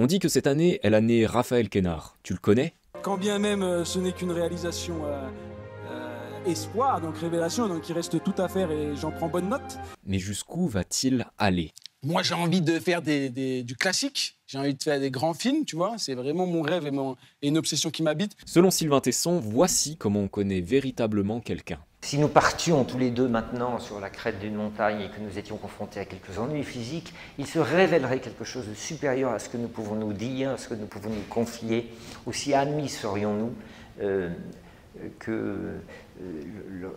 On dit que cette année est l'année Raphaël Quénard. Tu le connais? Quand bien même ce n'est qu'une réalisation espoir, donc révélation, donc il reste tout à faire et j'en prends bonne note. Mais jusqu'où va-t-il aller? Moi, j'ai envie de faire du classique, j'ai envie de faire des grands films, tu vois, c'est vraiment mon rêve et une obsession qui m'habite. Selon Sylvain Tesson, voici comment on connaît véritablement quelqu'un. Si nous partions tous les deux maintenant sur la crête d'une montagne et que nous étions confrontés à quelques ennuis physiques, il se révélerait quelque chose de supérieur à ce que nous pouvons nous dire, à ce que nous pouvons nous confier. Aussi amis serions-nous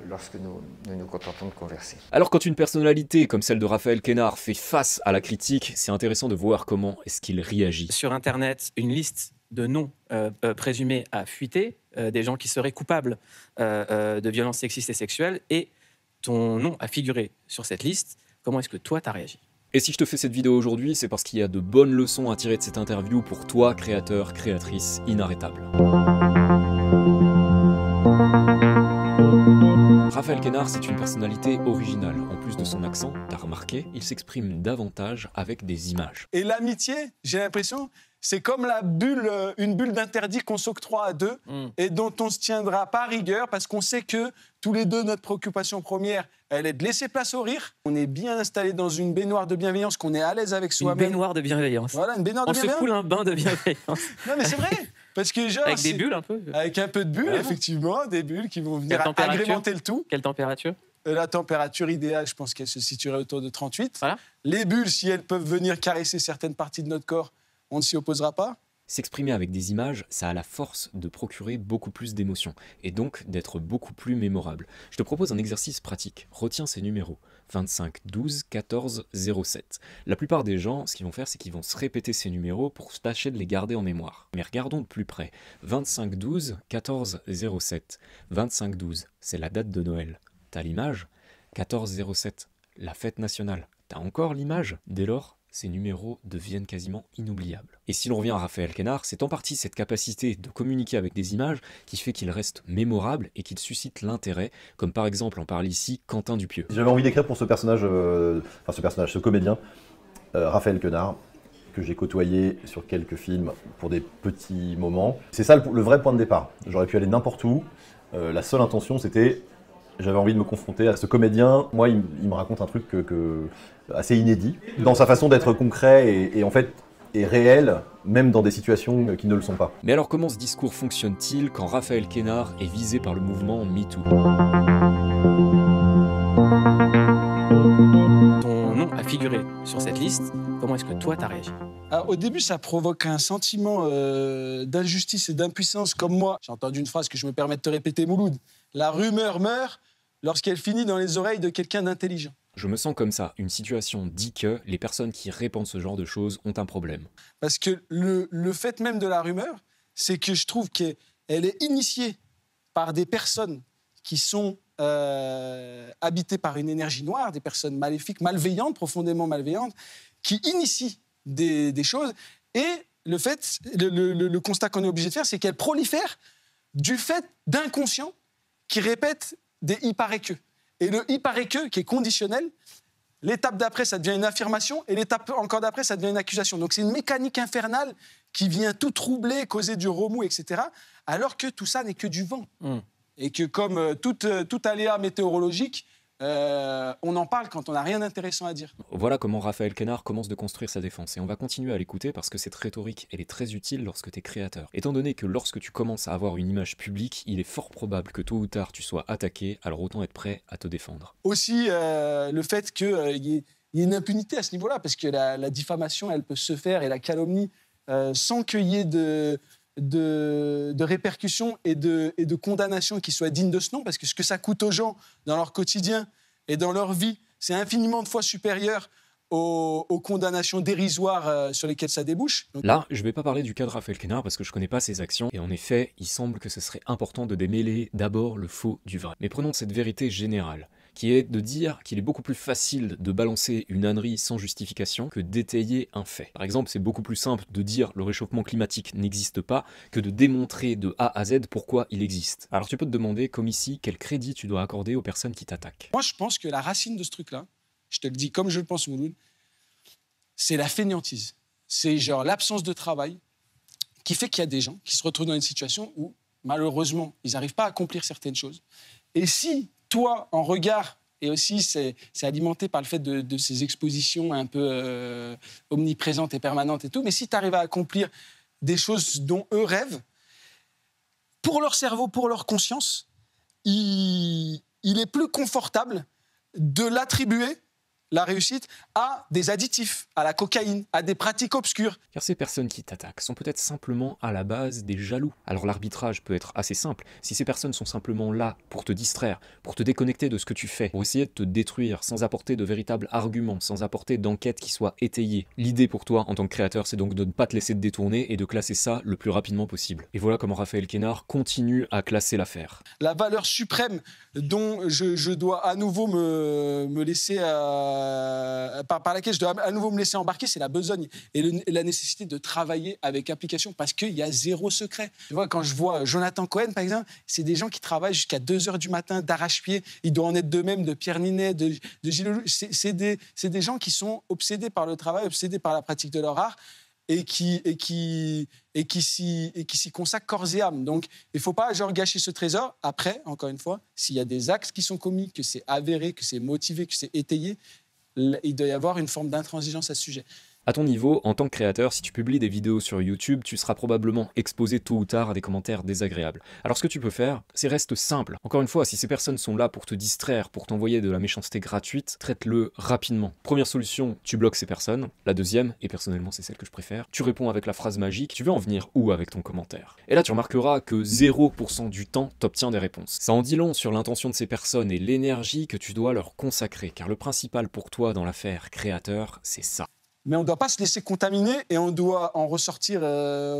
lorsque nous nous contentons de converser. Alors quand une personnalité comme celle de Raphaël Quénard fait face à la critique, c'est intéressant de voir comment est-ce qu'il réagit. Sur Internet, une liste de noms présumés à fuiter, des gens qui seraient coupables de violences sexistes et sexuelles, et ton nom a figuré sur cette liste. Comment est-ce que toi, t'as réagi ? Et si je te fais cette vidéo aujourd'hui, c'est parce qu'il y a de bonnes leçons à tirer de cette interview pour toi, créateur, créatrice inarrêtable. Raphaël Quénard, c'est une personnalité originale. En plus de son accent, t'as remarqué, il s'exprime davantage avec des images. Et l'amitié, j'ai l'impression, c'est comme une bulle d'interdit qu'on s'octroie à deux et dont on se tiendra pas rigueur parce qu'on sait que tous les deux, notre préoccupation première, elle est de laisser place au rire. On est bien installé dans une baignoire de bienveillance, qu'on est à l'aise avec soi-même. Une baignoire de bienveillance. Voilà, une baignoire de bienveillance. On se coule un bain de bienveillance. Non, mais c'est vrai. Parce que genre, avec des bulles un peu. Avec un peu de bulles, effectivement, des bulles qui vont venir agrémenter le tout. Quelle température ? La température idéale, je pense qu'elle se situerait autour de 38. Voilà. Les bulles, si elles peuvent venir caresser certaines parties de notre corps, on ne s'y opposera pas. S'exprimer avec des images, ça a la force de procurer beaucoup plus d'émotions, et donc d'être beaucoup plus mémorable. Je te propose un exercice pratique. Retiens ces numéros. 25, 12, 14, 07. La plupart des gens, ce qu'ils vont faire, c'est qu'ils vont se répéter ces numéros pour tâcher de les garder en mémoire. Mais regardons de plus près. 25, 12, 14, 07. 25, 12, c'est la date de Noël. T'as l'image ? 14, 07, la fête nationale. T'as encore l'image ? Dès lors, ces numéros deviennent quasiment inoubliables. Et si l'on revient à Raphaël Quénard, c'est en partie cette capacité de communiquer avec des images qui fait qu'il reste mémorable et qu'il suscite l'intérêt, comme par exemple en parle ici Quentin Dupieux. J'avais envie d'écrire pour ce personnage, ce comédien, Raphaël Quénard, que j'ai côtoyé sur quelques films pour des petits moments. C'est ça le vrai point de départ. J'aurais pu aller n'importe où. La seule intention, c'était... J'avais envie de me confronter à ce comédien. Moi, il me raconte un truc assez inédit, dans sa façon d'être concret et en fait est réel, même dans des situations qui ne le sont pas. Mais alors comment ce discours fonctionne-t-il quand Raphaël Quénard est visé par le mouvement MeToo ? Ton nom a figuré sur cette liste. Comment est-ce que toi, t'as réagi ? Alors, au début, ça provoque un sentiment d'injustice et d'impuissance comme moi. J'ai entendu une phrase que je me permets de te répéter, Mouloud. La rumeur meurt lorsqu'elle finit dans les oreilles de quelqu'un d'intelligent. Je me sens comme ça. Une situation dit que les personnes qui répandent ce genre de choses ont un problème. Parce que le fait même de la rumeur, c'est que je trouve qu'elle est initiée par des personnes qui sont habitées par une énergie noire, des personnes maléfiques, malveillantes, profondément malveillantes, qui initient des choses. Et le constat qu'on est obligé de faire, c'est qu'elles prolifèrent du fait d'inconscients qui répètent des « il paraît que ». Et le « il paraît que » qui est conditionnel, l'étape d'après, ça devient une affirmation, et l'étape encore d'après, ça devient une accusation. Donc c'est une mécanique infernale qui vient tout troubler, causer du remous, etc. Alors que tout ça n'est que du vent. Et que comme tout aléa météorologique, on en parle quand on n'a rien d'intéressant à dire. Voilà comment Raphaël Quénard commence de construire sa défense. Et on va continuer à l'écouter parce que cette rhétorique, elle est très utile lorsque tu es créateur. Étant donné que lorsque tu commences à avoir une image publique, il est fort probable que tôt ou tard tu sois attaqué, alors autant être prêt à te défendre. Aussi, le fait qu'il y ait une impunité à ce niveau-là, parce que la diffamation, elle peut se faire, et la calomnie, sans qu'il y ait de répercussions et de condamnations qui soient dignes de ce nom, parce que ce que ça coûte aux gens dans leur quotidien et dans leur vie, c'est infiniment de fois supérieur aux condamnations dérisoires sur lesquelles ça débouche. Donc... Là, je ne vais pas parler du cas de Raphaël Quénard parce que je ne connais pas ses actions, et en effet, il semble que ce serait important de démêler d'abord le faux du vrai. Mais prenons cette vérité générale, qui est de dire qu'il est beaucoup plus facile de balancer une ânerie sans justification que d'étayer un fait. Par exemple, c'est beaucoup plus simple de dire le réchauffement climatique n'existe pas que de démontrer de A à Z pourquoi il existe. Alors tu peux te demander, comme ici, quel crédit tu dois accorder aux personnes qui t'attaquent. Moi, je pense que la racine de ce truc-là, je te le dis comme je le pense, Mouloud, c'est la fainéantise. c'est genre l'absence de travail qui fait qu'il y a des gens qui se retrouvent dans une situation où, malheureusement, ils n'arrivent pas à accomplir certaines choses. Et si, toi, en regard, et aussi c'est alimenté par le fait de ces expositions un peu omniprésentes et permanentes et tout, mais si tu arrives à accomplir des choses dont eux rêvent, pour leur cerveau, pour leur conscience, il est plus confortable de l'attribuer, la réussite, à des additifs, à la cocaïne, à des pratiques obscures. Car ces personnes qui t'attaquent sont peut-être simplement à la base des jaloux. Alors l'arbitrage peut être assez simple. Si ces personnes sont simplement là pour te distraire, pour te déconnecter de ce que tu fais, pour essayer de te détruire sans apporter de véritables arguments, sans apporter d'enquête qui soit étayée, l'idée pour toi en tant que créateur, c'est donc de ne pas te laisser te détourner et de classer ça le plus rapidement possible. Et voilà comment Raphaël Quénard continue à classer l'affaire. La valeur suprême dont je dois à nouveau me laisser... par laquelle je dois à nouveau me laisser embarquer, c'est la besogne et la nécessité de travailler avec application parce qu'il y a zéro secret. Tu vois, quand je vois Jonathan Cohen, par exemple, c'est des gens qui travaillent jusqu'à 2h du matin d'arrache-pied. Il doit en être de même de Pierre Ninet, de Gilles Lelouch. C'est des gens qui sont obsédés par le travail, obsédés par la pratique de leur art et qui s'y consacrent corps et âme. Donc, il ne faut pas genre gâcher ce trésor. Après, encore une fois, s'il y a des actes qui sont commis, que c'est avéré, que c'est motivé, que c'est étayé, il doit y avoir une forme d'intransigeance à ce sujet. À ton niveau, en tant que créateur, si tu publies des vidéos sur YouTube, tu seras probablement exposé tôt ou tard à des commentaires désagréables. Alors ce que tu peux faire, c'est reste simple. Encore une fois, si ces personnes sont là pour te distraire, pour t'envoyer de la méchanceté gratuite, traite-le rapidement. Première solution, tu bloques ces personnes. La deuxième, et personnellement c'est celle que je préfère, tu réponds avec la phrase magique, tu veux en venir où avec ton commentaire? Et là tu remarqueras que 0% du temps, t'obtiens des réponses. Ça en dit long sur l'intention de ces personnes et l'énergie que tu dois leur consacrer, car le principal pour toi dans l'affaire créateur, c'est ça. Mais on ne doit pas se laisser contaminer et on doit en ressortir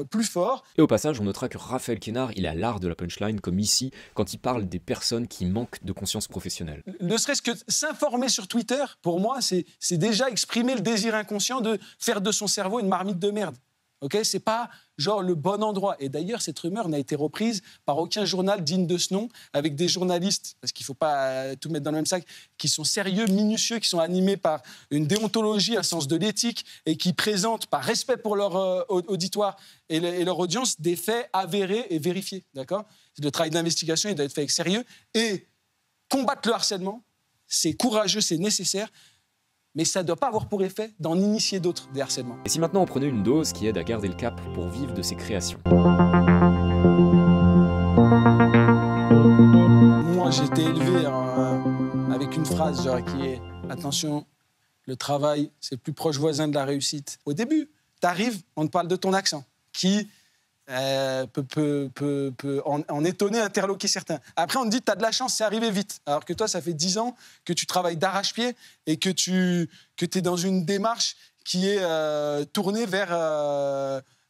plus fort. Et au passage, on notera que Raphaël Quénard, il a l'art de la punchline, comme ici, quand il parle des personnes qui manquent de conscience professionnelle. Ne serait-ce que s'informer sur Twitter, pour moi, c'est déjà exprimer le désir inconscient de faire de son cerveau une marmite de merde. Okay, c'est pas genre le bon endroit. Et d'ailleurs, cette rumeur n'a été reprise par aucun journal digne de ce nom, avec des journalistes, parce qu'il ne faut pas tout mettre dans le même sac, qui sont sérieux, minutieux, qui sont animés par une déontologie, un sens de l'éthique, et qui présentent, par respect pour leur auditoire et leur audience, des faits avérés et vérifiés. D'accord ? Le travail d'investigation, il doit être fait avec sérieux. Et combattre le harcèlement, c'est courageux, c'est nécessaire, mais ça ne doit pas avoir pour effet d'en initier d'autres, des harcèlements. Et si maintenant on prenait une dose qui aide à garder le cap pour vivre de ses créations? Moi, j'ai été élevé avec une phrase genre, qui est « Attention, le travail, c'est le plus proche voisin de la réussite ». Au début, tu arrives, on te parle de ton accent, qui peut en étonner, interloquer certains. Après, on te dit, tu as de la chance, c'est arrivé vite. Alors que toi, ça fait 10 ans que tu travailles d'arrache-pied et que tu es dans une démarche qui est tournée vers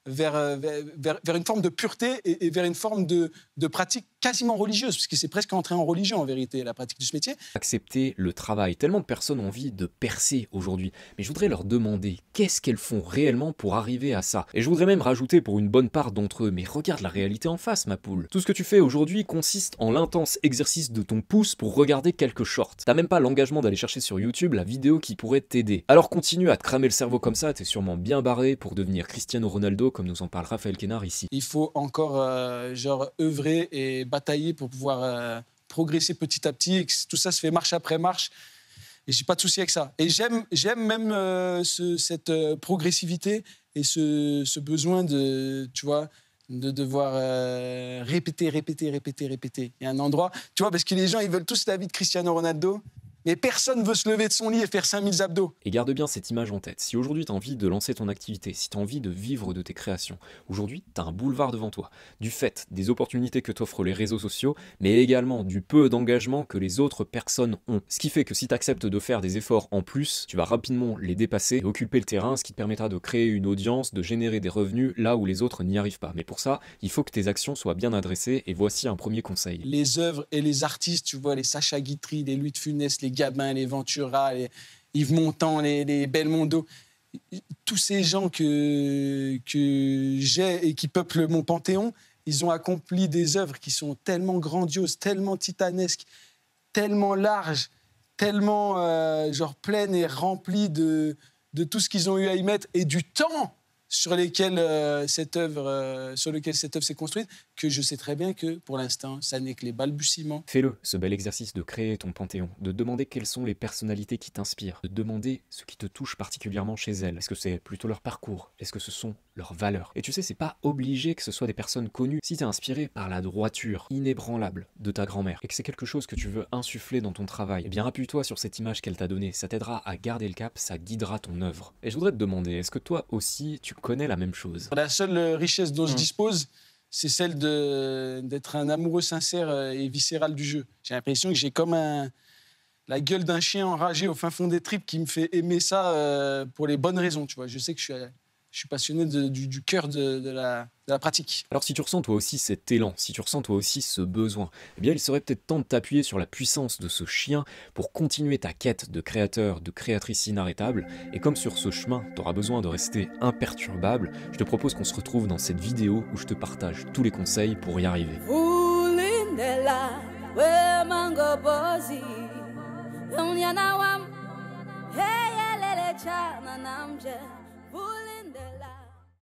une forme de pureté et vers une forme de pratique quasiment religieuse, puisque c'est presque entré en religion, en vérité, la pratique de ce métier. Accepter le travail. Tellement de personnes ont envie de percer aujourd'hui. Mais je voudrais leur demander qu'est-ce qu'elles font réellement pour arriver à ça. Et je voudrais même rajouter pour une bonne part d'entre eux, mais regarde la réalité en face, ma poule. Tout ce que tu fais aujourd'hui consiste en l'intense exercice de ton pouce pour regarder quelques shorts. T'as même pas l'engagement d'aller chercher sur YouTube la vidéo qui pourrait t'aider. Alors continue à te cramer le cerveau comme ça, t'es sûrement bien barré pour devenir Cristiano Ronaldo, comme nous en parle Raphaël Quénard ici. Il faut encore œuvrer et batailler pour pouvoir progresser petit à petit, et que tout ça se fait marche après marche. Et j'ai pas de souci avec ça. Et j'aime même cette progressivité et ce besoin de, tu vois, de devoir répéter. Il y a un endroit, tu vois, parce que les gens, ils veulent tous la vie de Cristiano Ronaldo. Mais personne ne veut se lever de son lit et faire 5000 abdos. Et garde bien cette image en tête. Si aujourd'hui tu as envie de lancer ton activité, si tu as envie de vivre de tes créations, aujourd'hui tu as un boulevard devant toi. Du fait des opportunités que t'offrent les réseaux sociaux, mais également du peu d'engagement que les autres personnes ont. Ce qui fait que si tu acceptes de faire des efforts en plus, tu vas rapidement les dépasser et occuper le terrain, ce qui te permettra de créer une audience, de générer des revenus là où les autres n'y arrivent pas. Mais pour ça, il faut que tes actions soient bien adressées et voici un premier conseil. Les œuvres et les artistes, tu vois, les Sacha Guitry, les Louis de Funès, les Gabin, les Ventura, les Yves Montand, les Belmondo, tous ces gens que j'ai et qui peuplent mon panthéon, ils ont accompli des œuvres qui sont tellement grandioses, tellement titanesques, tellement larges, tellement pleines et remplies de tout ce qu'ils ont eu à y mettre et du temps sur lesquels sur lequel cette œuvre s'est construite, que je sais très bien que pour l'instant, ça n'est que les balbutiements. Fais-le, ce bel exercice de créer ton panthéon, de demander quelles sont les personnalités qui t'inspirent, de demander ce qui te touche particulièrement chez elles. Est-ce que c'est plutôt leur parcours? Est-ce que ce sont leurs valeurs? Et tu sais, c'est pas obligé que ce soit des personnes connues. Si t'es inspiré par la droiture inébranlable de ta grand-mère et que c'est quelque chose que tu veux insuffler dans ton travail, eh bien appuie-toi sur cette image qu'elle t'a donnée. Ça t'aidera à garder le cap, ça guidera ton œuvre. Et je voudrais te demander, est-ce que toi aussi, tu connais la même chose? La seule richesse dont je dispose, c'est celle d'être un amoureux sincère et viscéral du jeu. J'ai l'impression que j'ai comme la gueule d'un chien enragé au fin fond des tripes qui me fait aimer ça pour les bonnes raisons. Tu vois. Je sais que je suis passionné du cœur de la pratique. Alors si tu ressens toi aussi cet élan, si tu ressens toi aussi ce besoin, eh bien il serait peut-être temps de t'appuyer sur la puissance de ce chien pour continuer ta quête de créateur, de créatrice inarrêtable. Et comme sur ce chemin, tu auras besoin de rester imperturbable, je te propose qu'on se retrouve dans cette vidéo où je te partage tous les conseils pour y arriver. Vulindela